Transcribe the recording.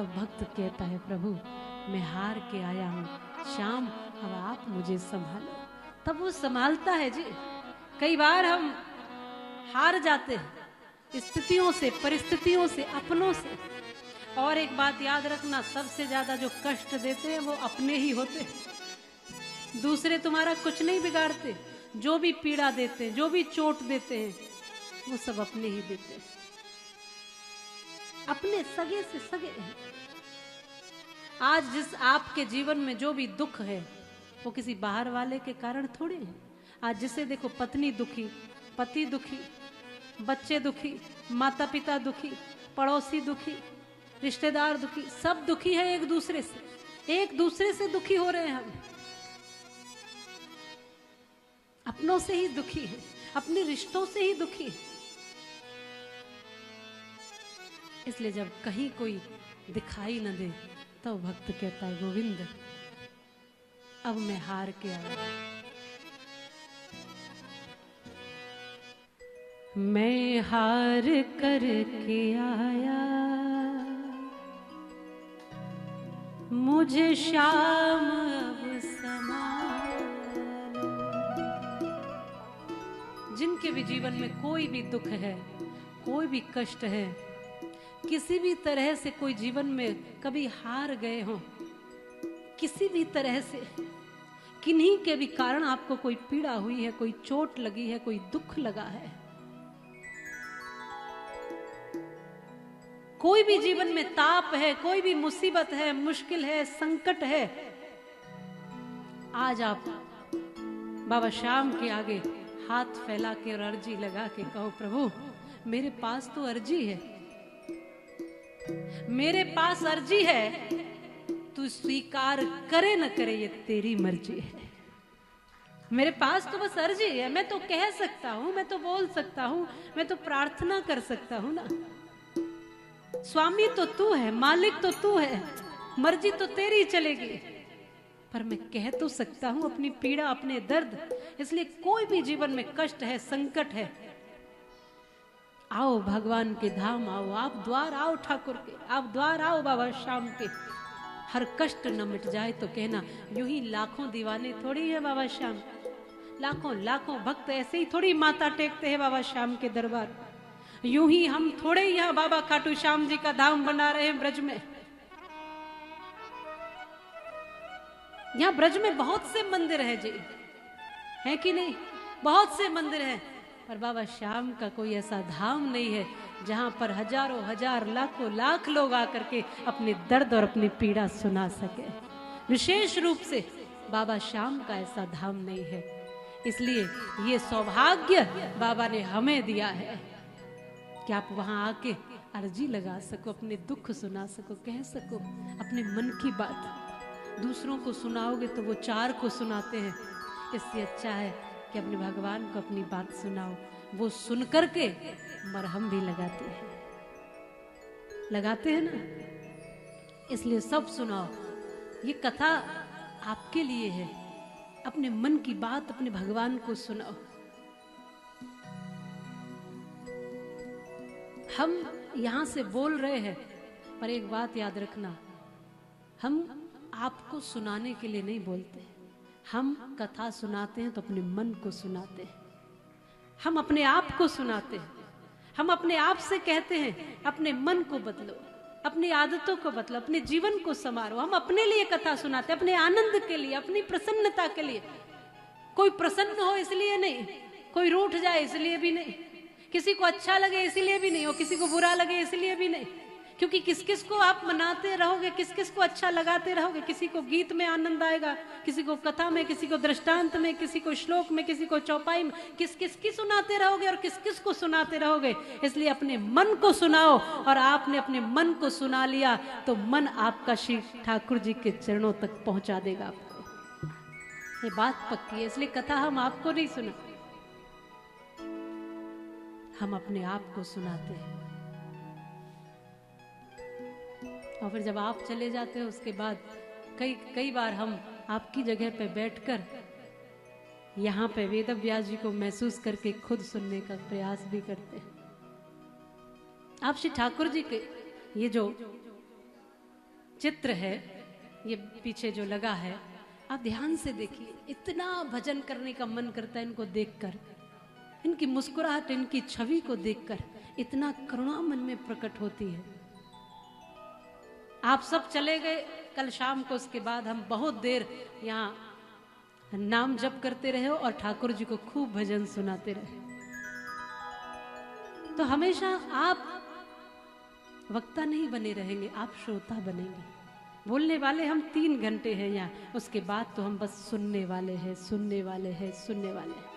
तब भक्त कहता है प्रभु मैं हार के आया हूँ, श्याम अब आप मुझे संभालो। तब वो संभालता है जी। कई बार हम हार जाते हैं स्थितियों से, परिस्थितियों से, अपनों से। और एक बात याद रखना, सबसे ज्यादा जो कष्ट देते हैं वो अपने ही होते हैं। दूसरे तुम्हारा कुछ नहीं बिगाड़ते। जो भी पीड़ा देते हैं, जो भी चोट देते हैं, वो सब अपने ही देते हैं, अपने सगे से सगे हैं। आज जिस आपके जीवन में जो भी दुख है वो किसी बाहर वाले के कारण थोड़े हैं। आज जिसे देखो पत्नी दुखी, पति दुखी, बच्चे दुखी, माता पिता दुखी, पड़ोसी दुखी, रिश्तेदार दुखी, सब दुखी है एक दूसरे से। एक दूसरे से दुखी हो रहे हैं हम, अपनों से ही दुखी है, अपने रिश्तों से ही दुखी है। इसलिए जब कहीं कोई दिखाई न दे तो भक्त कहता है गोविंद अब मैं हार के आया। मैं हार करके आया, मुझे श्याम अब संभालो। जिनके भी जीवन में कोई भी दुख है, कोई भी कष्ट है, किसी भी तरह से कोई जीवन में कभी हार गए हो, किसी भी तरह से किन्हीं के भी कारण आपको कोई पीड़ा हुई है, कोई चोट लगी है, कोई दुख लगा है, कोई भी जीवन में ताप है, कोई भी मुसीबत है, मुश्किल है, संकट है, आज आप बाबा श्याम के आगे हाथ फैला के और अर्जी लगा के कहो प्रभु मेरे पास तो अर्जी है, मेरे पास अर्जी है, तू स्वीकार करे न करे ये तेरी मर्जी है। मेरे पास तो बस अर्जी है, मैं तो कह सकता हूं, मैं तो बोल सकता हूं, मैं तो प्रार्थना कर सकता हूं ना। स्वामी तो तू है, मालिक तो तू है, मर्जी तो तेरी चलेगी, पर मैं कह तो सकता हूं अपनी पीड़ा, अपने दर्द। इसलिए कोई भी जीवन में कष्ट है, संकट है, आओ भगवान के धाम आओ, आप द्वार आओ ठाकुर के, आप द्वार आओ बाबा श्याम के। हर कष्ट न मिट जाए तो कहना यूं ही लाखों दीवाने थोड़ी है बाबा श्याम, लाखों लाखों भक्त ऐसे ही थोड़ी माथा टेकते हैं बाबा श्याम के दरबार। यूं ही हम थोड़े यहाँ बाबा खाटू श्याम जी का धाम बना रहे हैं ब्रज में। यहाँ ब्रज में बहुत से मंदिर है जी, है कि नहीं? बहुत से मंदिर है, पर बाबा श्याम का कोई ऐसा धाम नहीं है जहां पर हजारों हजार लाखों लाख लोग आकर के अपने दर्द और अपनी पीड़ा सुना सके। विशेष रूप से बाबा श्याम का ऐसा धाम नहीं है। इसलिए ये सौभाग्य बाबा ने हमें दिया है कि आप वहां आके अर्जी लगा सको, अपने दुख सुना सको, कह सको अपने मन की बात। दूसरों को सुनाओगे तो वो चार को सुनाते हैं, इससे अच्छा है कि अपने भगवान को अपनी बात सुनाओ। वो सुन करके मरहम भी लगाते हैं, लगाते हैं ना। इसलिए सब सुनाओ, ये कथा आपके लिए है। अपने मन की बात अपने भगवान को सुनाओ। हम यहां से बोल रहे हैं, पर एक बात याद रखना, हम आपको सुनाने के लिए नहीं बोलते। हम कथा सुनाते हैं तो अपने मन को सुनाते हैं, हम अपने आप को सुनाते हैं। हम अपने आप से कहते हैं अपने मन को बदलो, अपनी आदतों को बदलो, अपने जीवन को संवारो। हम अपने लिए कथा सुनाते हैं, अपने आनंद के लिए, अपनी प्रसन्नता के लिए। कोई प्रसन्न हो इसलिए नहीं, कोई रूठ जाए इसलिए भी नहीं, किसी को अच्छा लगे इसलिए भी नहीं, और किसी को बुरा लगे इसलिए भी नहीं। क्योंकि किस किस को आप मनाते रहोगे, किस किस को अच्छा लगाते रहोगे। किसी को गीत में आनंद आएगा, किसी को कथा में, किसी को दृष्टांत में, किसी को श्लोक में, किसी को चौपाई में। किस किस की सुनाते रहोगे और किस किस को सुनाते रहोगे। इसलिए अपने मन को सुनाओ, और आपने अपने मन को सुना लिया तो मन आपका श्री ठाकुर जी के चरणों तक पहुंचा देगा आपको। ये बात पक्की है। इसलिए कथा हम आपको नहीं सुना, हम अपने आप को सुनाते हैं। और फिर जब आप चले जाते हो उसके बाद कई बार हम आपकी जगह पे बैठकर यहाँ पे वेद व्यास जी को महसूस करके खुद सुनने का प्रयास भी करते हैं। आप श्री ठाकुर जी के ये जो चित्र है, ये पीछे जो लगा है, आप ध्यान से देखिए, इतना भजन करने का मन करता है इनको देखकर, इनकी मुस्कुराहट, इनकी छवि को देखकर इतना करुणा मन में प्रकट होती है। आप सब चले गए कल शाम को, उसके बाद हम बहुत देर यहाँ नाम जप करते रहे और ठाकुर जी को खूब भजन सुनाते रहे। तो हमेशा आप वक्ता नहीं बने रहेंगे, आप श्रोता बनेंगे। बोलने वाले हम 3 घंटे हैं यहाँ, उसके बाद तो हम बस सुनने वाले हैं, सुनने वाले हैं, सुनने वाले हैं।